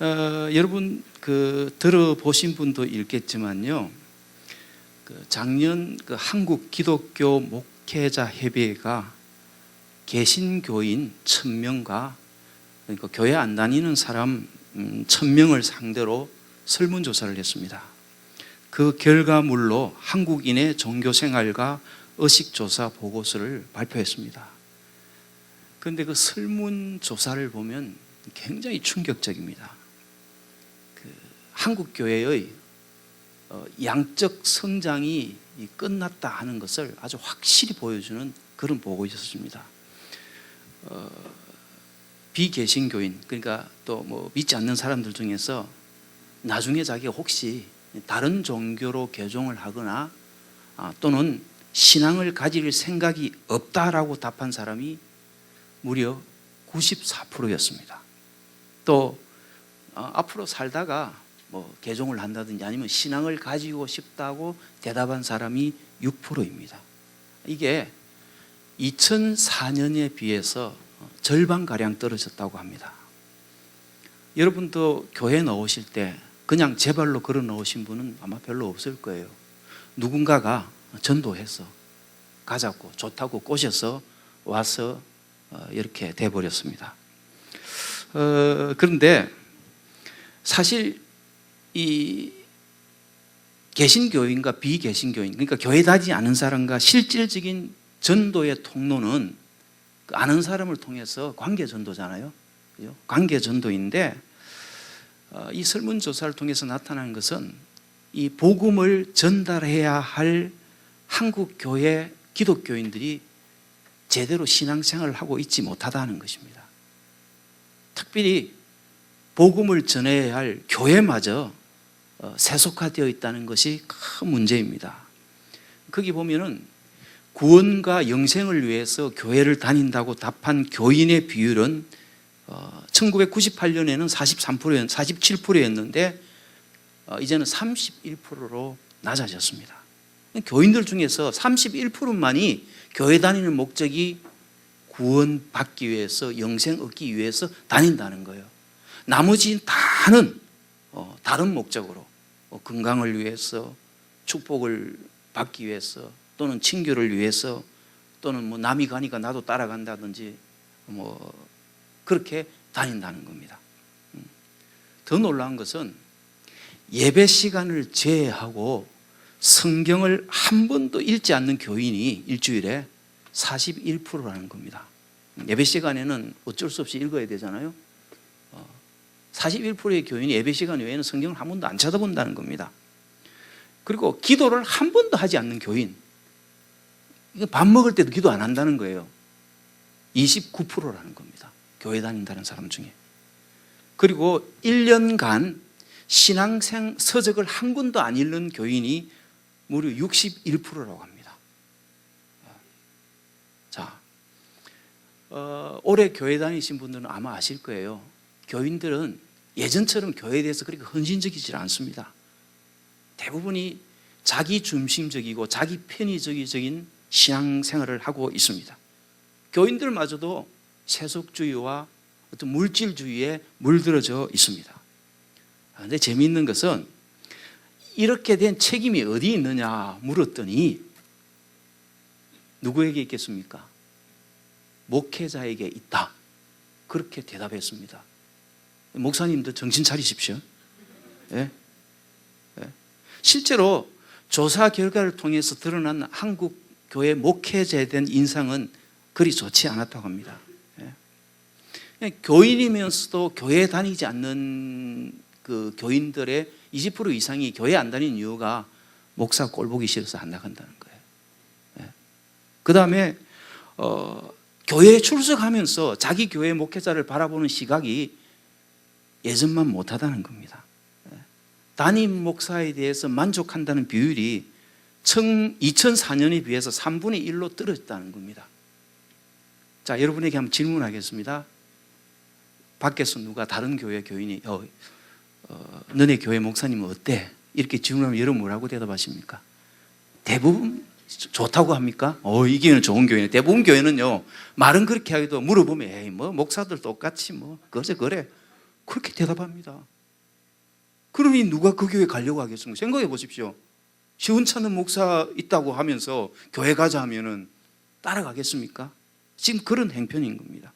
여러분 들어보신 분도 있겠지만요. 작년 한국 기독교 목회자 협의회가 개신교인 1000명과 그러니까 교회 안 다니는 사람 1000명을 상대로 설문조사를 했습니다. 그 결과물로 한국인의 종교생활과 의식조사 보고서를 발표했습니다. 그런데 그 설문조사를 보면 굉장히 충격적입니다. 한국 교회의 양적 성장이 끝났다 하는 것을 아주 확실히 보여주는 그런 보고였습니다. 비개신교인, 그러니까 또 뭐 믿지 않는 사람들 중에서 나중에 자기가 혹시 다른 종교로 개종을 하거나 또는 신앙을 가질 생각이 없다라고 답한 사람이 무려 94%였습니다. 또 앞으로 살다가 뭐 개종을 한다든지 아니면 신앙을 가지고 싶다고 대답한 사람이 6%입니다. 이게 2004년에 비해서 절반가량 떨어졌다고 합니다. 여러분도 교회 넣으실 때 그냥 제 발로 걸어 넣으신 분은 아마 별로 없을 거예요. 누군가가 전도해서 가자고 좋다고 꼬셔서 와서 이렇게 돼버렸습니다. 그런데 사실 이 개신교인과 비개신교인, 그러니까 교회 다니지 않은 사람과 실질적인 전도의 통로는 아는 사람을 통해서 관계전도잖아요. 관계전도인데 이 설문조사를 통해서 나타난 것은 이 복음을 전달해야 할 한국 교회 기독교인들이 제대로 신앙생활을 하고 있지 못하다는 것입니다. 특별히 복음을 전해야 할 교회마저 세속화되어 있다는 것이 큰 문제입니다. 거기 보면은 구원과 영생을 위해서 교회를 다닌다고 답한 교인의 비율은 1998년에는 47%였는데 이제는 31%로 낮아졌습니다. 교인들 중에서 31%만이 교회 다니는 목적이 구원받기 위해서 영생 얻기 위해서 다닌다는 거예요. 나머지 다는 다른 목적으로 건강을 위해서 축복을 받기 위해서 또는 친교를 위해서 또는 뭐 남이 가니까 나도 따라간다든지 뭐 그렇게 다닌다는 겁니다. 더 놀라운 것은 예배 시간을 제외하고 성경을 한 번도 읽지 않는 교인이 일주일에 41%라는 겁니다. 예배 시간에는 어쩔 수 없이 읽어야 되잖아요. 41%의 교인이 예배 시간 외에는 성경을 한 번도 안 쳐다본다는 겁니다. 그리고 기도를 한 번도 하지 않는 교인, 밥 먹을 때도 기도 안 한다는 거예요. 29%라는 겁니다. 교회 다닌다는 사람 중에. 그리고 1년간 신앙생 서적을 한 권도 안 읽는 교인이 무려 61%라고 합니다. 자, 올해 교회 다니신 분들은 아마 아실 거예요. 교인들은 예전처럼 교회에 대해서 그렇게 헌신적이지 않습니다. 대부분이 자기 중심적이고 자기 편의적인 신앙생활을 하고 있습니다. 교인들마저도 세속주의와 어떤 물질주의에 물들어져 있습니다. 그런데 재미있는 것은 이렇게 된 책임이 어디 있느냐 물었더니 누구에게 있겠습니까? 목회자에게 있다. 그렇게 대답했습니다. 목사님도 정신 차리십시오. 예? 예. 실제로 조사 결과를 통해서 드러난 한국 교회 목회자에 대한 인상은 그리 좋지 않았다고 합니다. 예. 교인이면서도 교회에 다니지 않는 그 교인들의 20% 이상이 교회 안 다니는 이유가 목사 꼴 보기 싫어서 안 나간다는 거예요. 예. 그 다음에 교회에 출석하면서 자기 교회 목회자를 바라보는 시각이 예전만 못하다는 겁니다. 담임 목사에 대해서 만족한다는 비율이 2004년에 비해서 3분의 1로 떨어졌다는 겁니다. 자, 여러분에게 한번 질문하겠습니다. 밖에서 누가 다른 교회 교인이 너네 교회 목사님은 어때? 이렇게 질문하면 여러분 뭐라고 대답하십니까? 대부분 좋다고 합니까? 이 교회는 좋은 교회네. 대부분 교회는요, 말은 그렇게 하기도 물어보면 에이 뭐 목사들 똑같이 뭐 그래 그렇게 대답합니다. 그러니 누가 그 교회 가려고 하겠습니까? 생각해 보십시오. 시원찮은 목사 있다고 하면서 교회 가자 하면은 따라가겠습니까? 지금 그런 행편인 겁니다.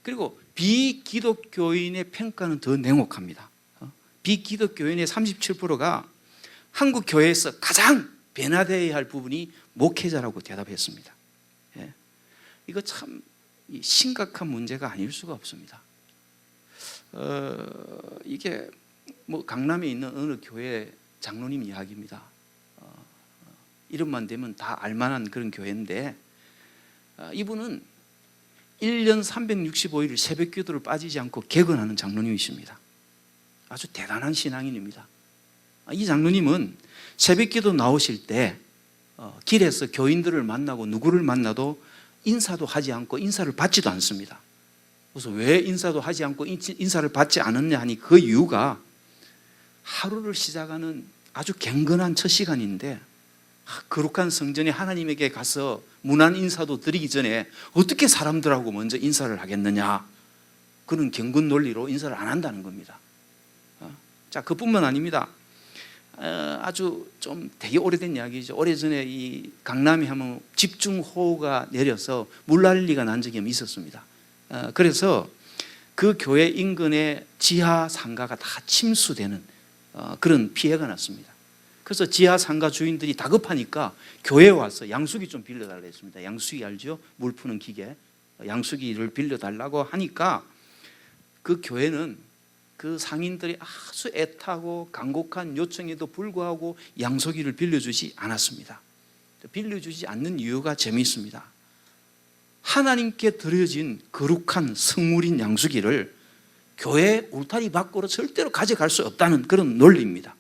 그리고 비기독교인의 평가는 더 냉혹합니다. 비기독교인의 37%가 한국 교회에서 가장 변화되어야 할 부분이 목회자라고 대답했습니다. 이거 참 심각한 문제가 아닐 수가 없습니다. 이게 뭐 강남에 있는 어느 교회 장로님 이야기입니다. 이름만 되면 다 알만한 그런 교회인데, 이분은 1년 365일 새벽 기도를 빠지지 않고 개근하는 장로님이십니다. 아주 대단한 신앙인입니다. 이 장로님은 새벽 기도 나오실 때 길에서 교인들을 만나고 누구를 만나도 인사도 하지 않고 인사를 받지도 않습니다. 그래서 왜 인사도 하지 않고 인사를 받지 않았냐 하니 그 이유가 하루를 시작하는 아주 경건한 첫 시간인데 거룩한 성전에 하나님에게 가서 문안 인사도 드리기 전에 어떻게 사람들하고 먼저 인사를 하겠느냐, 그런 경건 논리로 인사를 안 한다는 겁니다. 자, 그뿐만 아닙니다. 아주 좀 되게 오래된 이야기죠. 오래전에 이 강남에 하면 집중호우가 내려서 물난리가 난 적이 있었습니다. 그래서 그 교회 인근의 지하 상가가 다 침수되는 그런 피해가 났습니다. 그래서 지하 상가 주인들이 다급하니까 교회에 와서 양수기 좀 빌려달라 했습니다. 양수기 알죠? 물 푸는 기계. 양수기를 빌려달라고 하니까 그 교회는 그 상인들이 아주 애타고 간곡한 요청에도 불구하고 양수기를 빌려주지 않았습니다. 빌려주지 않는 이유가 재미있습니다. 하나님께 드려진 거룩한 성물인 양수기를 교회 울타리 밖으로 절대로 가져갈 수 없다는 그런 논리입니다.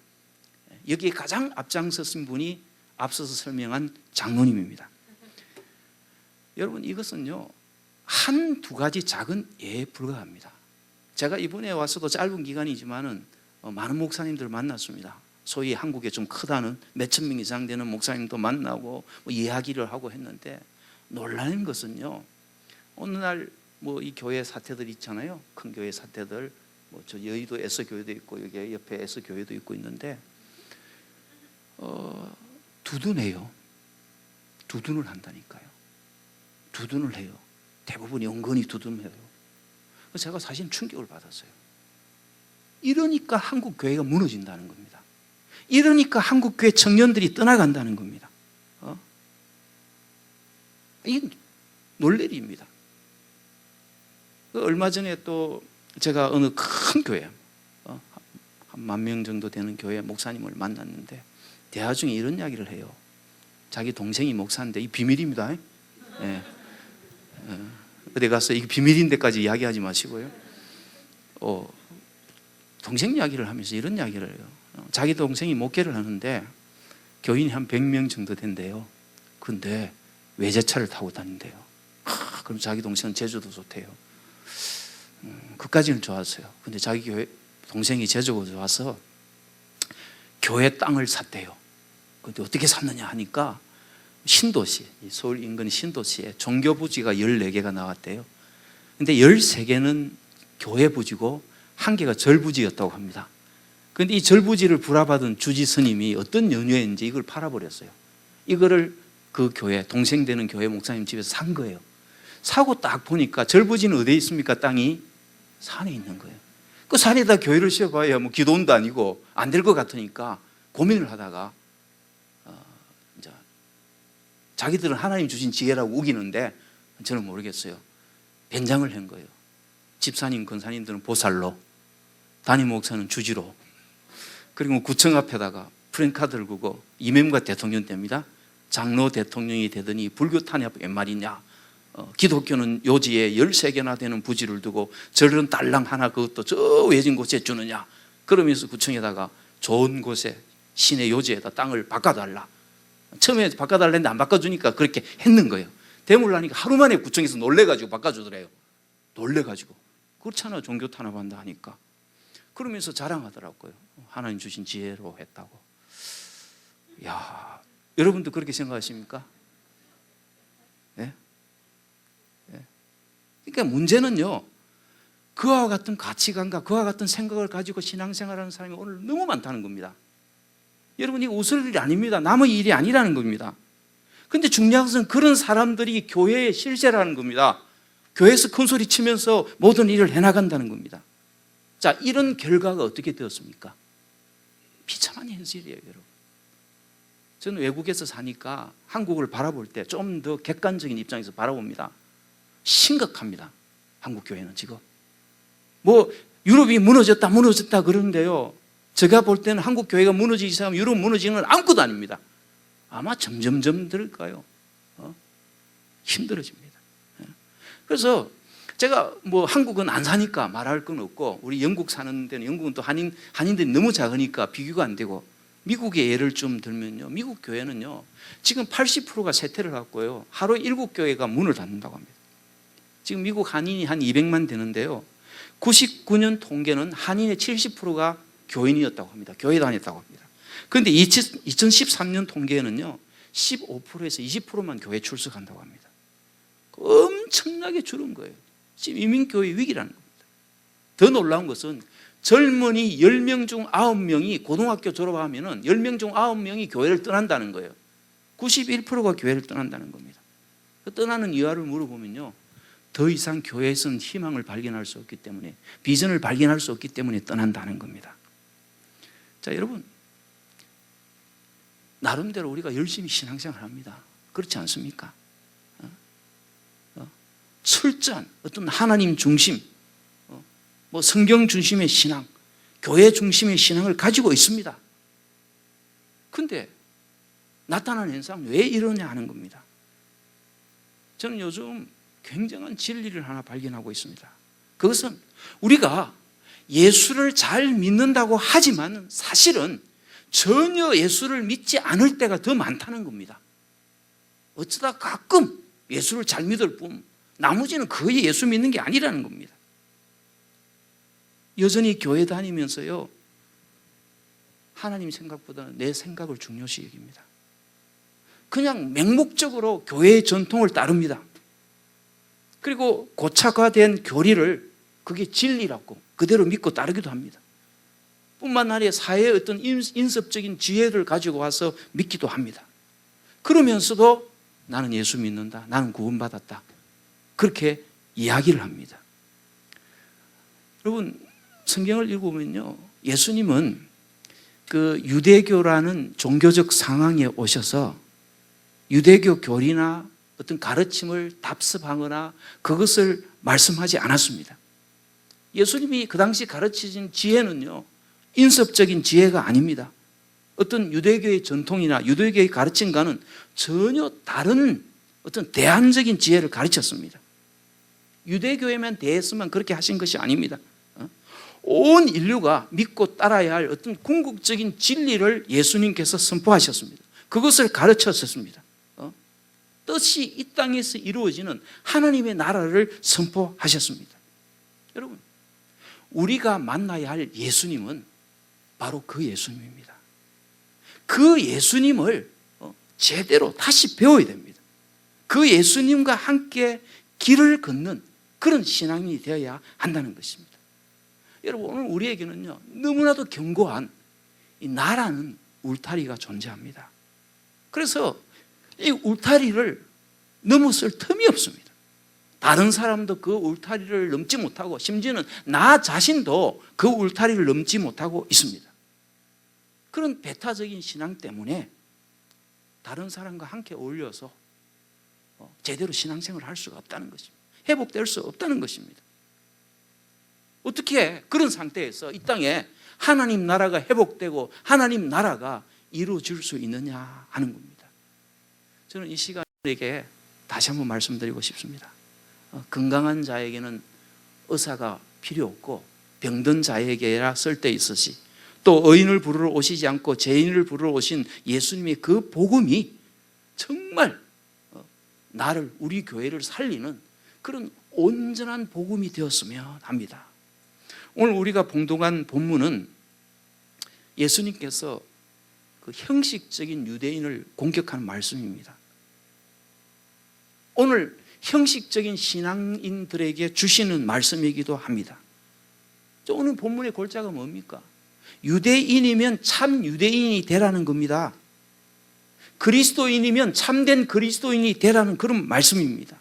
여기에 가장 앞장서신 분이 앞서서 설명한 장로님입니다. 여러분, 이것은요 한두 가지 작은 예에 불과합니다. 제가 이번에 와서도 짧은 기간이지만은 많은 목사님들 만났습니다. 소위 한국에 좀 크다는 몇천 명 이상 되는 목사님도 만나고 이야기를 하고 했는데, 놀라는 것은요, 어느 날 이 교회 사태들 있잖아요. 큰 교회 사태들, 저 여의도 에서 교회도 있고 여기 옆에 에서 교회도 있고 있는데 두둔해요. 두둔을 한다니까요. 두둔을 해요. 대부분이 은근히 두둔해요. 제가 사실 충격을 받았어요. 이러니까 한국 교회가 무너진다는 겁니다. 이러니까 한국 교회 청년들이 떠나간다는 겁니다. 이게 놀래리입니다. 얼마 전에 또 제가 어느 큰 교회, 한 10,000명 정도 되는 교회 목사님을 만났는데 대화 중에 이런 이야기를 해요. 자기 동생이 목사인데, 이 비밀입니다. 예. 어디 가서 이게 비밀인데까지 이야기하지 마시고요. 동생 이야기를 하면서 이런 이야기를 해요. 자기 동생이 목회를 하는데 교인이 한 100명 정도 된대요. 근데 외제차를 타고 다닌대요. 그럼 자기 동생은 제주도 좋대요. 그까지는 좋았어요. 근데 자기 교회 동생이 제주도 와서 교회 땅을 샀대요. 근데 어떻게 샀느냐 하니까 신도시, 서울 인근 신도시에 종교 부지가 14개가 나왔대요. 근데 13개는 교회 부지고 1개가 절 부지였다고 합니다. 그런데 이 절 부지를 불화받은 주지 스님이 어떤 연유인지 이걸 팔아버렸어요. 이거를 그 교회, 동생 되는 교회 목사님 집에서 산 거예요. 사고 딱 보니까 절 부지는 어디에 있습니까? 땅이 산에 있는 거예요. 그 산에다 교회를 지어봐야 기도원도 아니고 안 될 것 같으니까 고민을 하다가 이제 자기들은 하나님 주신 지혜라고 우기는데 저는 모르겠어요. 변장을 한 거예요. 집사님, 권사님들은 보살로, 담임 목사는 주지로, 그리고 구청 앞에다가 프랜카드를 두고 이명박 대통령 때입니다. 장로 대통령이 되더니 불교 탄압 웬 말이냐, 기독교는 요지에 13개나 되는 부지를 두고 저런 딸랑 하나 그것도 저 외진 곳에 주느냐, 그러면서 구청에다가 좋은 곳에 시내 요지에다 땅을 바꿔달라. 처음에 바꿔달랬는데 안 바꿔주니까 그렇게 했는 거예요. 대물라니까 하루 만에 구청에서 놀래가지고 바꿔주더래요. 놀래가지고. 그렇잖아, 종교 탄압한다 하니까. 그러면서 자랑하더라고요. 하나님 주신 지혜로 했다고. 야, 여러분도 그렇게 생각하십니까? 예? 예? 그러니까 문제는요, 그와 같은 가치관과 그와 같은 생각을 가지고 신앙생활하는 사람이 오늘 너무 많다는 겁니다. 여러분, 이거 웃을 일이 아닙니다. 남의 일이 아니라는 겁니다. 그런데 중요한 것은 그런 사람들이 교회의 실세라는 겁니다. 교회에서 큰 소리 치면서 모든 일을 해나간다는 겁니다. 자, 이런 결과가 어떻게 되었습니까? 비참한 현실이에요, 여러분. 저는 외국에서 사니까 한국을 바라볼 때 좀 더 객관적인 입장에서 바라봅니다. 심각합니다. 한국 교회는 지금. 유럽이 무너졌다 그러는데요. 제가 볼 때는 한국 교회가 무너지기 시작하면 유럽 무너지는 건 아무것도 아닙니다. 아마 점점점 들을까요? 힘들어집니다. 그래서 제가 한국은 안 사니까 말할 건 없고, 우리 영국 사는 데는, 영국은 또 한인들이 너무 작으니까 비교가 안 되고, 미국의 예를 좀 들면요, 미국 교회는요 지금 80%가 세퇴를 했고요, 하루 7교회가 문을 닫는다고 합니다. 지금 미국 한인이 한 200만 되는데요, 99년 통계는 한인의 70%가 교인이었다고 합니다. 교회 다녔다고 합니다. 그런데 2013년 통계에는요 15%에서 20%만 교회 출석한다고 합니다. 엄청나게 줄은 거예요. 지금 이민교회 위기라는 겁니다. 더 놀라운 것은 젊은이 10명 중 9명이 고등학교 졸업하면 10명 중 9명이 교회를 떠난다는 거예요. 91%가 교회를 떠난다는 겁니다. 떠나는 이유를 물어보면요, 더 이상 교회에서는 희망을 발견할 수 없기 때문에, 비전을 발견할 수 없기 때문에 떠난다는 겁니다. 자, 여러분, 나름대로 우리가 열심히 신앙생활을 합니다. 그렇지 않습니까? 철저한 어떤 하나님 중심, 성경 중심의 신앙, 교회 중심의 신앙을 가지고 있습니다. 그런데 나타나는 현상 왜 이러냐 하는 겁니다. 저는 요즘 굉장한 진리를 하나 발견하고 있습니다. 그것은 우리가 예수를 잘 믿는다고 하지만 사실은 전혀 예수를 믿지 않을 때가 더 많다는 겁니다. 어쩌다 가끔 예수를 잘 믿을 뿐 나머지는 거의 예수 믿는 게 아니라는 겁니다. 여전히 교회 다니면서요, 하나님 생각보다는 내 생각을 중요시 여깁니다. 그냥 맹목적으로 교회의 전통을 따릅니다. 그리고 고착화된 교리를 그게 진리라고 그대로 믿고 따르기도 합니다. 뿐만 아니라 사회의 어떤 인섭적인 지혜를 가지고 와서 믿기도 합니다. 그러면서도 나는 예수 믿는다, 나는 구원받았다, 그렇게 이야기를 합니다. 여러분, 성경을 읽어보면요, 예수님은 그 유대교라는 종교적 상황에 오셔서 유대교 교리나 어떤 가르침을 답습하거나 그것을 말씀하지 않았습니다. 예수님이 그 당시 가르치신 지혜는요, 인섭적인 지혜가 아닙니다. 어떤 유대교의 전통이나 유대교의 가르침과는 전혀 다른 어떤 대안적인 지혜를 가르쳤습니다. 유대교에만 대해서만 그렇게 하신 것이 아닙니다. 온 인류가 믿고 따라야 할 어떤 궁극적인 진리를 예수님께서 선포하셨습니다. 그것을 가르쳤습니다. 뜻이 이 땅에서 이루어지는 하나님의 나라를 선포하셨습니다. 여러분, 우리가 만나야 할 예수님은 바로 그 예수님입니다. 그 예수님을 제대로 다시 배워야 됩니다. 그 예수님과 함께 길을 걷는 그런 신앙이 되어야 한다는 것입니다. 여러분, 오늘 우리에게는요, 너무나도 견고한 이 나라는 울타리가 존재합니다. 그래서 이 울타리를 넘어설 틈이 없습니다. 다른 사람도 그 울타리를 넘지 못하고, 심지어는 나 자신도 그 울타리를 넘지 못하고 있습니다. 그런 배타적인 신앙 때문에 다른 사람과 함께 어울려서 제대로 신앙생활을 할 수가 없다는 것입니다. 회복될 수 없다는 것입니다. 어떻게 그런 상태에서 이 땅에 하나님 나라가 회복되고 하나님 나라가 이루어질 수 있느냐 하는 겁니다. 저는 이 시간에게 다시 한번 말씀드리고 싶습니다. 건강한 자에게는 의사가 필요 없고 병든 자에게라 쓸데있으시, 또 의인을 부르러 오시지 않고 죄인을 부르러 오신 예수님의 그 복음이 정말 나를, 우리 교회를 살리는 그런 온전한 복음이 되었으면 합니다. 오늘 우리가 봉독한 본문은 예수님께서 그 형식적인 유대인을 공격하는 말씀입니다. 오늘 형식적인 신앙인들에게 주시는 말씀이기도 합니다. 오늘 본문의 골자가 뭡니까? 유대인이면 참 유대인이 되라는 겁니다. 그리스도인이면 참된 그리스도인이 되라는 그런 말씀입니다.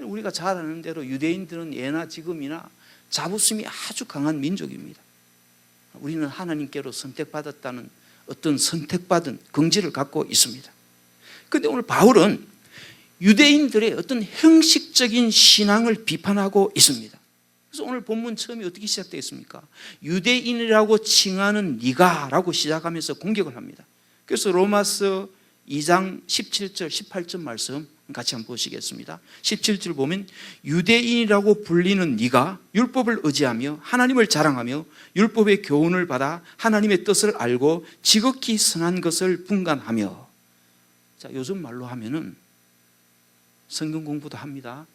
우리가 잘 아는 대로 유대인들은 예나 지금이나 자부심이 아주 강한 민족입니다. 우리는 하나님께로 선택받았다는 어떤 선택받은 긍지를 갖고 있습니다. 그런데 오늘 바울은 유대인들의 어떤 형식적인 신앙을 비판하고 있습니다. 그래서 오늘 본문 처음이 어떻게 시작되어 있습니까? 유대인이라고 칭하는 네가 라고 시작하면서 공격을 합니다. 그래서 로마서 2장 17절 18절 말씀 같이 한번 보시겠습니다. 17절 보면 유대인이라고 불리는 네가 율법을 의지하며 하나님을 자랑하며 율법의 교훈을 받아 하나님의 뜻을 알고 지극히 선한 것을 분간하며. 자, 요즘 말로 하면은 성경 공부도 합니다.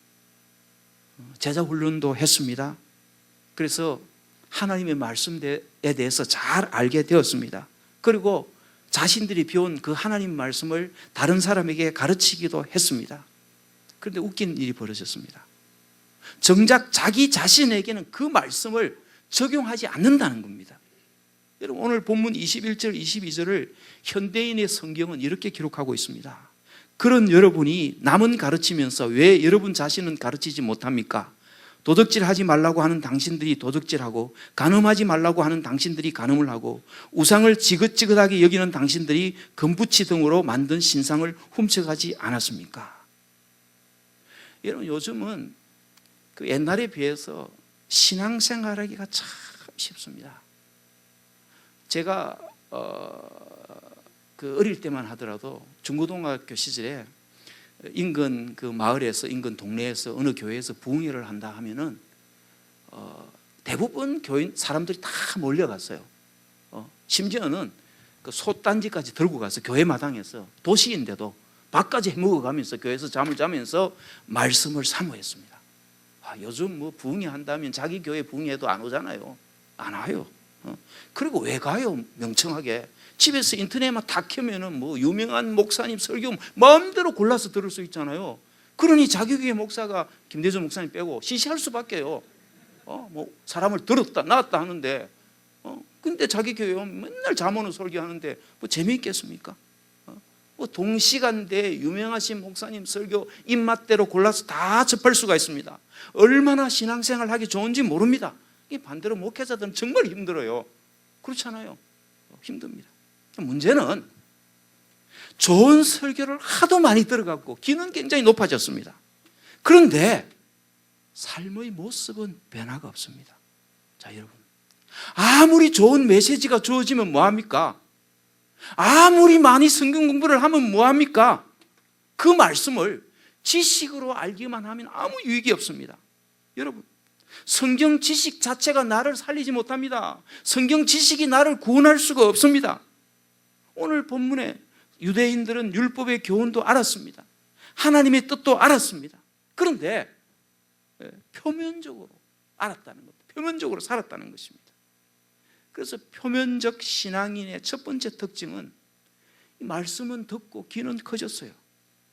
제자 훈련도 했습니다. 그래서 하나님의 말씀에 대해서 잘 알게 되었습니다. 그리고 자신들이 배운 그 하나님 말씀을 다른 사람에게 가르치기도 했습니다. 그런데 웃긴 일이 벌어졌습니다. 정작 자기 자신에게는 그 말씀을 적용하지 않는다는 겁니다. 여러분, 오늘 본문 21절 22절을 현대인의 성경은 이렇게 기록하고 있습니다. 그런 여러분이 남은 가르치면서 왜 여러분 자신은 가르치지 못합니까? 도둑질하지 말라고 하는 당신들이 도둑질하고 간음하지 말라고 하는 당신들이 간음을 하고 우상을 지긋지긋하게 여기는 당신들이 금붙이 등으로 만든 신상을 훔쳐가지 않았습니까? 여러분, 요즘은 그 옛날에 비해서 신앙생활하기가 참 쉽습니다. 제가 그 어릴 때만 하더라도 중고등학교 시절에 인근 그 마을에서 인근 동네에서 어느 교회에서 부흥회를 한다 하면은 대부분 교인 사람들이 다 몰려갔어요. 심지어는 그 솥단지까지 들고 가서 교회 마당에서 도시인데도 밥까지 해먹어가면서 교회에서 잠을 자면서 말씀을 사모했습니다. 요즘 뭐 부흥회 한다면 자기 교회 부흥회도 안 오잖아요. 안 와요. 그리고 왜 가요? 명청하게 집에서 인터넷만 다 켜면은 뭐 유명한 목사님 설교 마음대로 골라서 들을 수 있잖아요. 그러니 자기 교회 목사가 김대중 목사님 빼고 시시할 수밖에요. 뭐 사람을 들었다 놨다 하는데, 근데 자기 교회 맨날 잠오는 설교하는데 뭐 재미있겠습니까? 뭐 동시간대에 유명하신 목사님 설교 입맛대로 골라서 다 접할 수가 있습니다. 얼마나 신앙생활 하기 좋은지 모릅니다. 이 반대로 목회자들은 정말 힘들어요. 그렇잖아요. 힘듭니다. 문제는 좋은 설교를 하도 많이 들어갔고 기는 굉장히 높아졌습니다. 그런데 삶의 모습은 변화가 없습니다. 자, 여러분, 아무리 좋은 메시지가 주어지면 뭐합니까? 아무리 많이 성경 공부를 하면 뭐합니까? 그 말씀을 지식으로 알기만 하면 아무 유익이 없습니다. 여러분, 성경 지식 자체가 나를 살리지 못합니다. 성경 지식이 나를 구원할 수가 없습니다. 오늘 본문에 유대인들은 율법의 교훈도 알았습니다. 하나님의 뜻도 알았습니다. 그런데 표면적으로 알았다는 것, 표면적으로 살았다는 것입니다. 그래서 표면적 신앙인의 첫 번째 특징은 이 말씀은 듣고 귀는 커졌어요.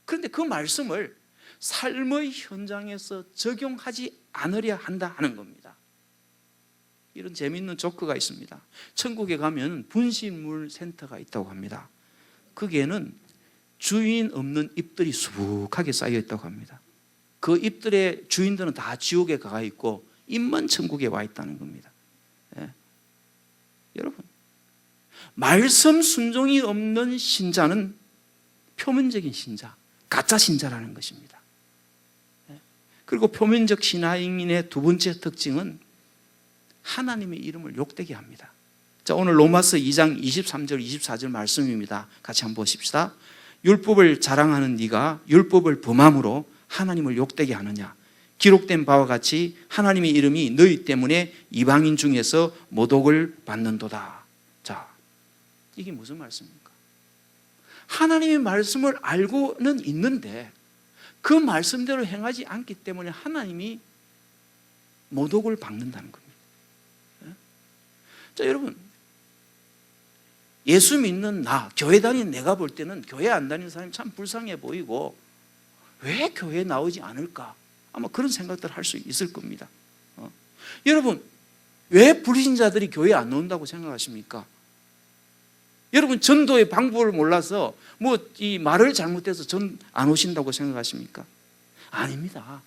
그런데 그 말씀을 삶의 현장에서 적용하지 않으려 한다 하는 겁니다. 이런 재미있는 조크가 있습니다. 천국에 가면 분실물 센터가 있다고 합니다. 거기에는 주인 없는 잎들이 수북하게 쌓여 있다고 합니다. 그 잎들의 주인들은 다 지옥에 가 있고 잎만 천국에 와 있다는 겁니다. 여러분, 말씀 순종이 없는 신자는 표면적인 신자, 가짜 신자라는 것입니다. 그리고 표면적 신앙인의 두 번째 특징은 하나님의 이름을 욕되게 합니다. 자, 오늘 로마서 2장 23절 24절 말씀입니다. 같이 한번 보십시다. 율법을 자랑하는 네가 율법을 범함으로 하나님을 욕되게 하느냐? 기록된 바와 같이 하나님의 이름이 너희 때문에 이방인 중에서 모독을 받는도다. 자, 이게 무슨 말씀입니까? 하나님의 말씀을 알고는 있는데 그 말씀대로 행하지 않기 때문에 하나님이 모독을 받는다는 겁니다. 자, 여러분, 예수 믿는 나, 교회 다니는 내가 볼 때는 교회 안 다니는 사람이 참 불쌍해 보이고 왜 교회에 나오지 않을까? 아마 그런 생각들을 할 수 있을 겁니다. 여러분, 왜 불신자들이 교회에 안 나온다고 생각하십니까? 여러분 전도의 방법을 몰라서 뭐 이 말을 잘못해서 전 안 오신다고 생각하십니까? 아닙니다.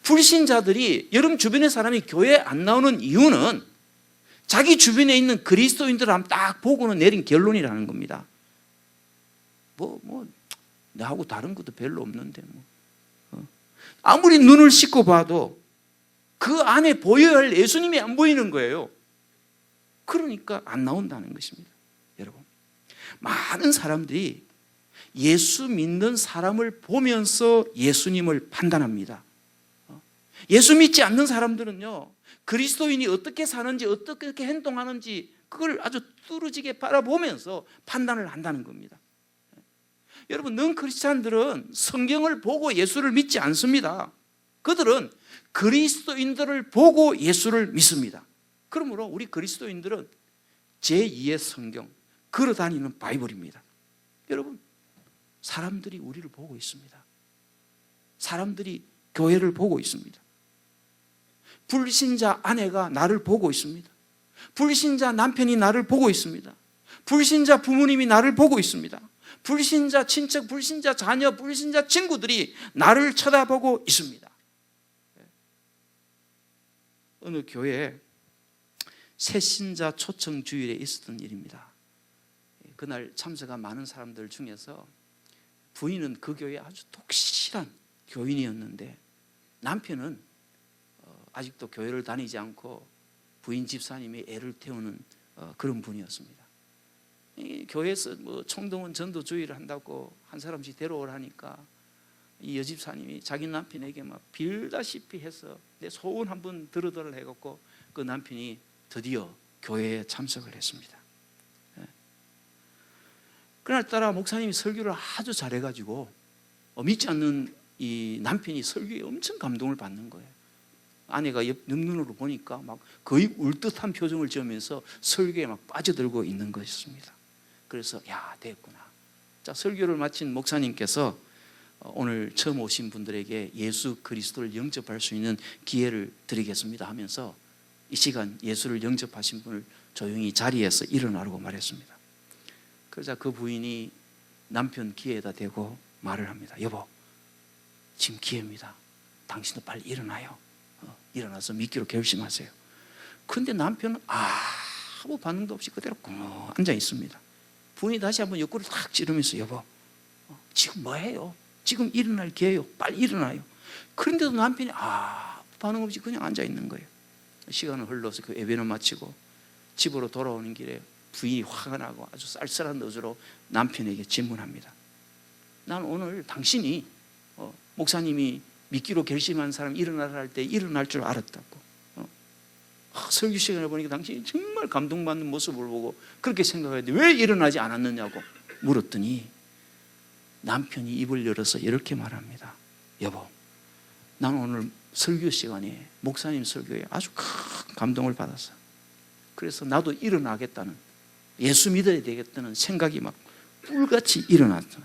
불신자들이 여러분 주변의 사람이 교회에 안 나오는 이유는 자기 주변에 있는 그리스도인들을 한번 딱 보고는 내린 결론이라는 겁니다. 나하고 다른 것도 별로 없는데 아무리 눈을 씻고 봐도 그 안에 보여야 할 예수님이 안 보이는 거예요. 그러니까 안 나온다는 것입니다. 여러분, 많은 사람들이 예수 믿는 사람을 보면서 예수님을 판단합니다. 예수 믿지 않는 사람들은요, 그리스도인이 어떻게 사는지 어떻게 행동하는지 그걸 아주 뚜루지게 바라보면서 판단을 한다는 겁니다. 여러분, 넌 크리스찬들은 성경을 보고 예수를 믿지 않습니다. 그들은 그리스도인들을 보고 예수를 믿습니다. 그러므로 우리 그리스도인들은 제2의 성경, 걸어다니는 바이블입니다. 여러분, 사람들이 우리를 보고 있습니다. 사람들이 교회를 보고 있습니다. 불신자 아내가 나를 보고 있습니다. 불신자 남편이 나를 보고 있습니다. 불신자 부모님이 나를 보고 있습니다. 불신자 친척, 불신자 자녀, 불신자 친구들이 나를 쳐다보고 있습니다. 어느 교회에 새신자 초청 주일에 있었던 일입니다. 그날 참석한 많은 사람들 중에서 부인은 그 교회에 아주 독실한 교인이었는데 남편은 아직도 교회를 다니지 않고 부인 집사님이 애를 태우는 그런 분이었습니다. 교회에서 총동원 전도 주의를 한다고 한 사람씩 데려오라니까 이 여집사님이 자기 남편에게 막 빌다시피 해서 내 소원 한번 들어달라 해갖고 그 남편이 드디어 교회에 참석을 했습니다. 그날따라 목사님이 설교를 아주 잘해가지고 믿지 않는 이 남편이 설교에 엄청 감동을 받는 거예요. 아내가 옆 눈으로 보니까 막 거의 울듯한 표정을 지으면서 설교에 막 빠져들고 있는 것이었습니다. 그래서 야, 됐구나. 자, 설교를 마친 목사님께서 오늘 처음 오신 분들에게 예수 그리스도를 영접할 수 있는 기회를 드리겠습니다 하면서 이 시간 예수를 영접하신 분을 조용히 자리에서 일어나라고 말했습니다. 그러자 그 부인이 남편 귀에다 대고 말을 합니다. 여보, 지금 기회입니다. 당신도 빨리 일어나요. 일어나서 믿기로 결심하세요. 그런데 남편은 아무 반응도 없이 그대로 꽁 앉아 있습니다. 부인이 다시 한번 옆구리를 탁 찌르면서 여보, 지금 뭐해요? 지금 일어날 기회요. 빨리 일어나요. 그런데도 남편이 반응 없이 그냥 앉아 있는 거예요. 시간은 흘러서 그 예배를 마치고 집으로 돌아오는 길에 부인이 화가 나고 아주 쌀쌀한 어조로 남편에게 질문합니다. 난 오늘 당신이 목사님이 믿기로 결심한 사람 일어나라 할 때 일어날 줄 알았다고. 설교 시간을 보니까 당신이 정말 감동받는 모습을 보고 그렇게 생각했는데 왜 일어나지 않았느냐고 물었더니 남편이 입을 열어서 이렇게 말합니다. 여보, 난 오늘 설교 시간에 목사님 설교에 아주 큰 감동을 받았어. 그래서 나도 일어나겠다는, 예수 믿어야 되겠다는 생각이 막 뿔같이 일어났어.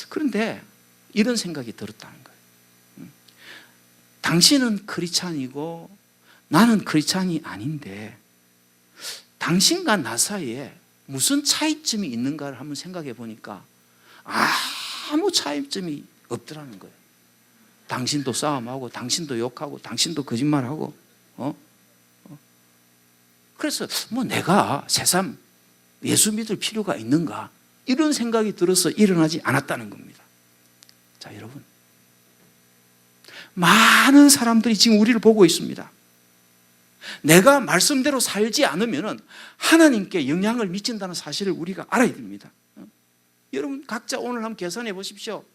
그런데 이런 생각이 들었다는 거예요. 당신은 크리스찬이고 나는 크리스찬이 아닌데 당신과 나 사이에 무슨 차이점이 있는가를 한번 생각해 보니까 아무 차이점이 없더라는 거예요. 당신도 싸움하고 당신도 욕하고 당신도 거짓말하고 그래서 내가 새삼 예수 믿을 필요가 있는가 이런 생각이 들어서 일어나지 않았다는 겁니다. 자, 여러분, 많은 사람들이 지금 우리를 보고 있습니다. 내가 말씀대로 살지 않으면 하나님께 영향을 미친다는 사실을 우리가 알아야 됩니다. 여러분 각자 오늘 한번 계산해 보십시오.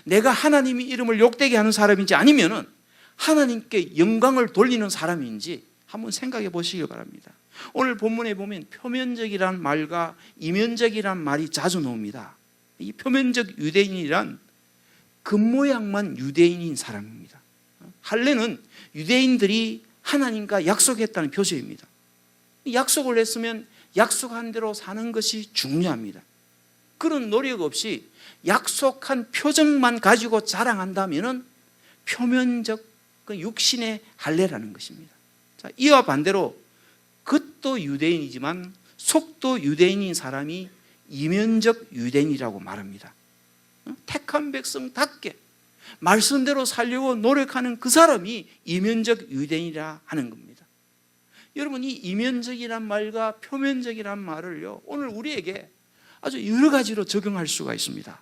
내가 하나님의 이름을 욕되게 하는 사람인지 아니면 하나님께 영광을 돌리는 사람인지 한번 생각해 보시기 바랍니다. 오늘 본문에 보면 표면적이란 말과 이면적이란 말이 자주 나옵니다. 이 표면적 유대인이란 겉모양만 유대인인 사람입니다. 할례는 유대인들이 하나님과 약속했다는 표시입니다. 약속을 했으면 약속한 대로 사는 것이 중요합니다. 그런 노력 없이 약속한 표정만 가지고 자랑한다면 표면적 육신의 할례라는 것입니다. 자, 이와 반대로 겉도 유대인이지만 속도 유대인인 사람이 이면적 유대인이라고 말합니다. 택한 백성답게 말씀대로 살려고 노력하는 그 사람이 이면적 유대인이라 하는 겁니다. 여러분, 이 이면적이란 말과 표면적이란 말을요, 오늘 우리에게 아주 여러 가지로 적용할 수가 있습니다.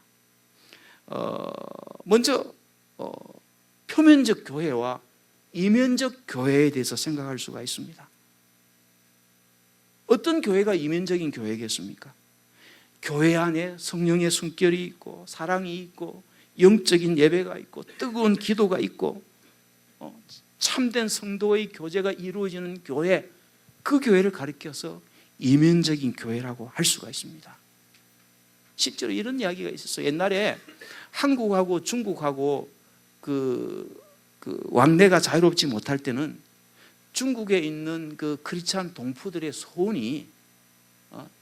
먼저 표면적 교회와 이면적 교회에 대해서 생각할 수가 있습니다. 어떤 교회가 이면적인 교회겠습니까? 교회 안에 성령의 숨결이 있고 사랑이 있고 영적인 예배가 있고 뜨거운 기도가 있고 참된 성도의 교제가 이루어지는 교회, 그 교회를 가리켜서 이면적인 교회라고 할 수가 있습니다. 실제로 이런 이야기가 있었어요. 옛날에 한국하고 중국하고 그 왕래가 자유롭지 못할 때는 중국에 있는 그 크리스찬 동포들의 소원이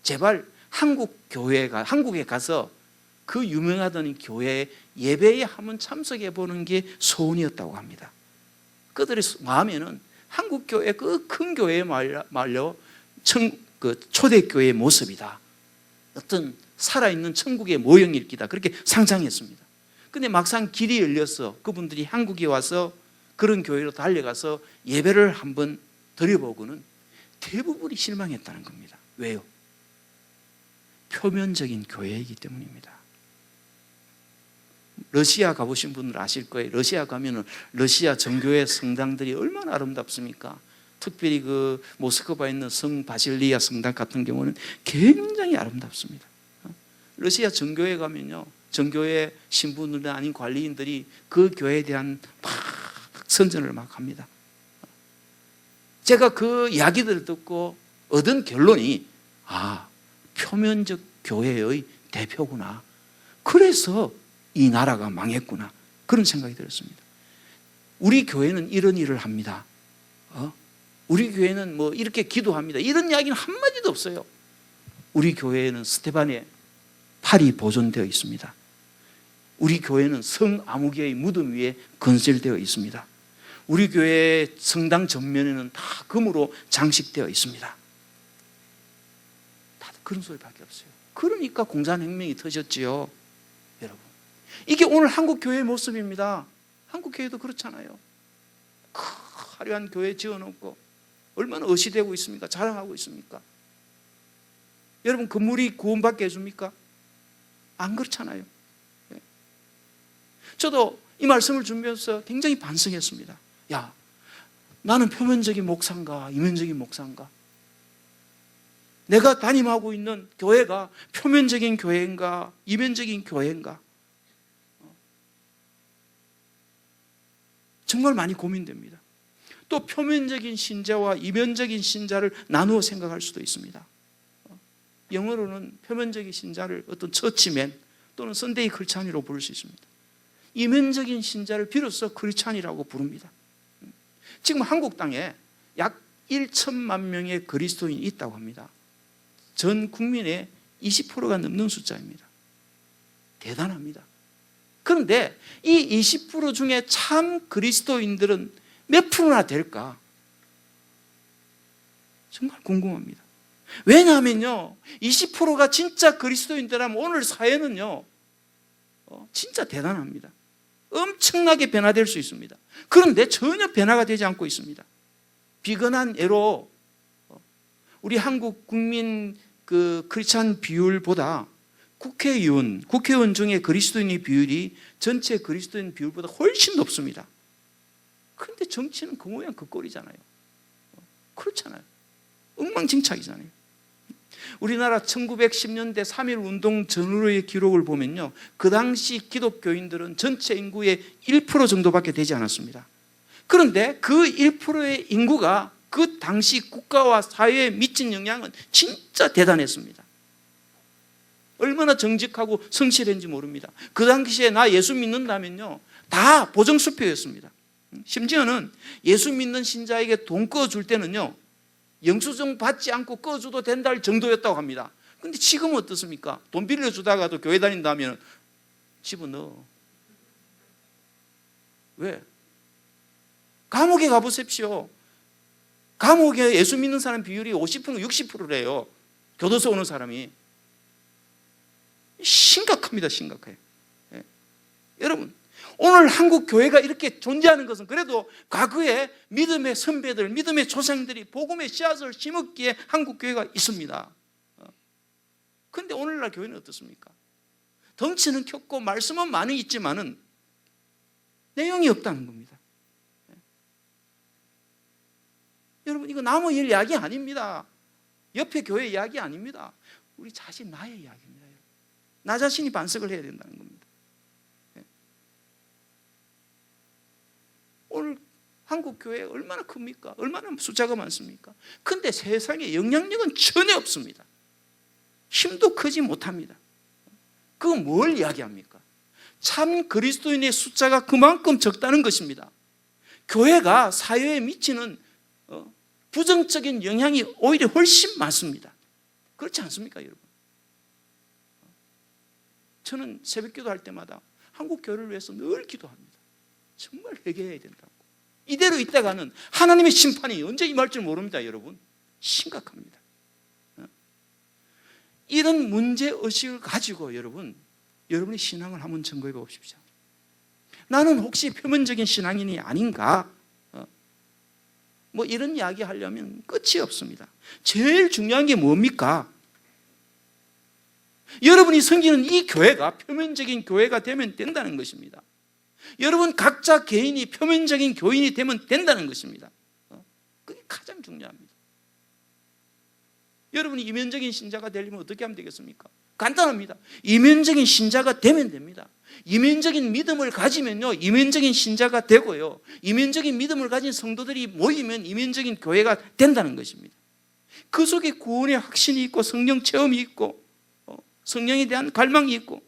제발 한국에 가서 그 유명하던 교회 예배에 한번 참석해 보는 게 소원이었다고 합니다. 그들의 마음에는 한국 교회 그 큰 교회에 말려 초대교회의 모습이다. 어떤 살아있는 천국의 모형일 기다. 그렇게 상상했습니다. 근데 막상 길이 열려서 그분들이 한국에 와서 그런 교회로 달려가서 예배를 한번 드려보고는 대부분이 실망했다는 겁니다. 왜요? 표면적인 교회이기 때문입니다. 러시아 가보신 분들 아실 거예요. 러시아 가면은 러시아 정교회 성당들이 얼마나 아름답습니까? 특별히 그 모스크바에 있는 성 바실리아 성당 같은 경우는 굉장히 아름답습니다. 러시아 정교회 가면요, 정교회 신부들 아닌 관리인들이 그 교회에 대한 막 선전을 막 합니다. 제가 그 이야기들을 듣고 얻은 결론이 표면적 교회의 대표구나. 그래서 이 나라가 망했구나. 그런 생각이 들었습니다. 우리 교회는 이런 일을 합니다. 우리 교회는 뭐 이렇게 기도합니다. 이런 이야기는 한마디도 없어요. 우리 교회에는 스테반의 팔이 보존되어 있습니다. 우리 교회는 성 아무개의 무덤 위에 건설되어 있습니다. 우리 교회 성당 전면에는 다 금으로 장식되어 있습니다. 다들 그런 소리밖에 없어요. 그러니까 공산혁명이 터졌지요. 여러분, 이게 오늘 한국 교회의 모습입니다. 한국 교회도 그렇잖아요. 화려한 교회 지어놓고 얼마나 어시되고 있습니까? 자랑하고 있습니까? 여러분, 건물이 구원받게 해줍니까? 안 그렇잖아요. 저도 이 말씀을 준비해서 굉장히 반성했습니다. 야, 나는 표면적인 목사인가 이면적인 목사인가? 내가 담임하고 있는 교회가 표면적인 교회인가 이면적인 교회인가? 정말 많이 고민됩니다. 또 표면적인 신자와 이면적인 신자를 나누어 생각할 수도 있습니다. 영어로는 표면적인 신자를 어떤 처치맨 또는 선데이 크리스찬이라고 부를 수 있습니다. 이면적인 신자를 비로소 크리스찬이라고 부릅니다. 지금 한국 땅에 약 1천만 명의 그리스도인이 있다고 합니다. 전 국민의 20%가 넘는 숫자입니다. 대단합니다. 그런데 이 20% 중에 참 그리스도인들은 몇 프로나 될까? 정말 궁금합니다. 왜냐하면요, 20%가 진짜 그리스도인들이라면 오늘 사회는요, 진짜 대단합니다. 엄청나게 변화될 수 있습니다. 그런데 전혀 변화가 되지 않고 있습니다. 비근한 예로 우리 한국 국민 그 크리스찬 비율보다 국회의원 중에 그리스도인의 비율이 전체 그리스도인 비율보다 훨씬 높습니다. 그런데 정치는 그 모양 그 꼴이잖아요. 그렇잖아요. 엉망진창이잖아요. 우리나라 1910년대 3.1 운동 전후의 기록을 보면요, 그 당시 기독교인들은 전체 인구의 1% 정도밖에 되지 않았습니다. 그런데 그 1%의 인구가 그 당시 국가와 사회에 미친 영향은 진짜 대단했습니다. 얼마나 정직하고 성실했는지 모릅니다. 그 당시에 나 예수 믿는다면요, 다 보정수표였습니다. 심지어는 예수 믿는 신자에게 돈 꺼줄 때는요, 영수증 받지 않고 꺼줘도 된다 할 정도였다고 합니다. 그런데 지금은 어떻습니까? 돈 빌려주다가도 교회 다닌다면 집어넣어. 왜? 감옥에 가보십시오. 감옥에 예수 믿는 사람 비율이 50% 60%래요. 교도소 오는 사람이. 심각합니다. 심각해요. 예. 여러분, 오늘 한국 교회가 이렇게 존재하는 것은 그래도 과거에 믿음의 선배들, 믿음의 조상들이 복음의 씨앗을 심었기에 한국 교회가 있습니다. 그런데 오늘날 교회는 어떻습니까? 덩치는 컸고 말씀은 많이 있지만은 내용이 없다는 겁니다. 여러분, 이거 남의 일 이야기 아닙니다. 옆에 교회 이야기 아닙니다. 우리 자신, 나의 이야기입니다. 나 자신이 반성을 해야 된다는 겁니다. 오늘 한국 교회 얼마나 큽니까? 얼마나 숫자가 많습니까? 근데 세상에 영향력은 전혀 없습니다. 힘도 크지 못합니다. 그건 뭘 이야기합니까? 참 그리스도인의 숫자가 그만큼 적다는 것입니다. 교회가 사회에 미치는 부정적인 영향이 오히려 훨씬 많습니다. 그렇지 않습니까, 여러분? 저는 새벽 기도할 때마다 한국 교회를 위해서 늘 기도합니다. 정말 회개해야 된다고. 이대로 있다가는 하나님의 심판이 언제 임할 줄 모릅니다, 여러분. 심각합니다. 이런 문제의식을 가지고 여러분의 신앙을 한번 점검해 보십시오. 나는 혹시 표면적인 신앙인이 아닌가? 뭐 이런 이야기 하려면 끝이 없습니다. 제일 중요한 게 뭡니까? 여러분이 섬기는 이 교회가 표면적인 교회가 되면 된다는 것입니다. 여러분 각자 개인이 표면적인 교인이 되면 된다는 것입니다. 그게 가장 중요합니다. 여러분이 이면적인 신자가 되려면 어떻게 하면 되겠습니까? 간단합니다. 이면적인 신자가 되면 됩니다. 이면적인 믿음을 가지면요, 이면적인 신자가 되고요, 이면적인 믿음을 가진 성도들이 모이면 이면적인 교회가 된다는 것입니다. 그 속에 구원의 확신이 있고 성령 체험이 있고 성령에 대한 갈망이 있고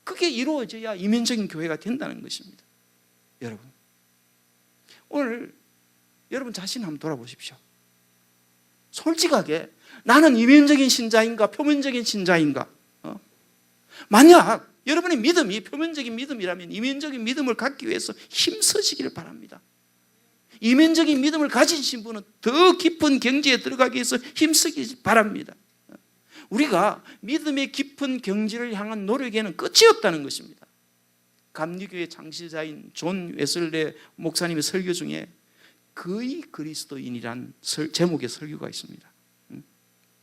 그게 이루어져야 이면적인 교회가 된다는 것입니다. 여러분, 오늘 여러분 자신 한번 돌아보십시오. 솔직하게 나는 이면적인 신자인가 표면적인 신자인가? 만약 여러분의 믿음이 표면적인 믿음이라면 이면적인 믿음을 갖기 위해서 힘쓰시기를 바랍니다. 이면적인 믿음을 가지신 분은 더 깊은 경지에 들어가기 위해서 힘쓰기 바랍니다. 우리가 믿음의 깊은 경지를 향한 노력에는 끝이 없다는 것입니다. 감리교의 창시자인 존 웨슬레 목사님의 설교 중에 거의 그리스도인이란 제목의 설교가 있습니다.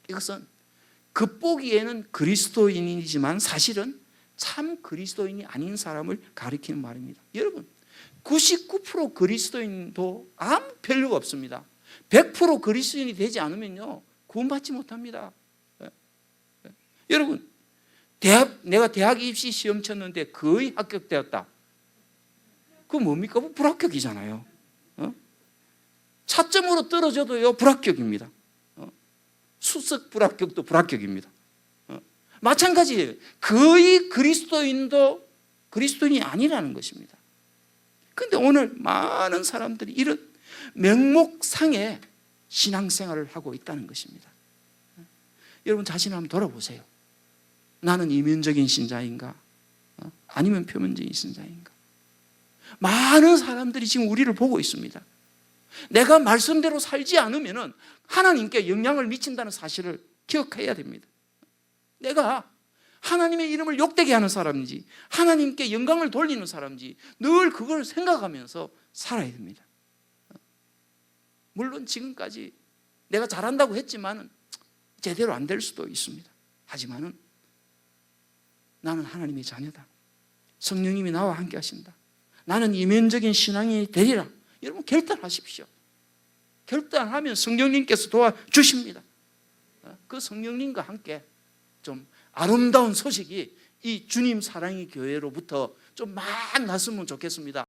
이것은 겉보기에는 그리스도인이지만 사실은 참 그리스도인이 아닌 사람을 가리키는 말입니다. 여러분, 99% 그리스도인도 아무 별로가 없습니다. 100% 그리스도인이 되지 않으면요, 구원받지 못합니다. 여러분, 내가 대학 입시 시험 쳤는데 거의 합격되었다. 그거 뭡니까? 불합격이잖아요. 차점으로 떨어져도요, 불합격입니다. 수석 불합격도 불합격입니다. 마찬가지예요. 거의 그리스도인도 그리스도인이 아니라는 것입니다. 그런데 오늘 많은 사람들이 이런 명목상의 신앙생활을 하고 있다는 것입니다. 여러분 자신을 한번 돌아보세요. 나는 이면적인 신자인가? 아니면 표면적인 신자인가? 많은 사람들이 지금 우리를 보고 있습니다. 내가 말씀대로 살지 않으면 하나님께 영향을 미친다는 사실을 기억해야 됩니다. 내가 하나님의 이름을 욕되게 하는 사람인지 하나님께 영광을 돌리는 사람인지 늘 그걸 생각하면서 살아야 됩니다. 물론 지금까지 내가 잘한다고 했지만 제대로 안 될 수도 있습니다. 하지만은 나는 하나님의 자녀다. 성령님이 나와 함께 하신다. 나는 이면적인 신앙이 되리라. 여러분 결단하십시오. 결단하면 성령님께서 도와주십니다. 그 성령님과 함께 좀 아름다운 소식이 이 주님 사랑의 교회로부터 좀 막 났으면 좋겠습니다.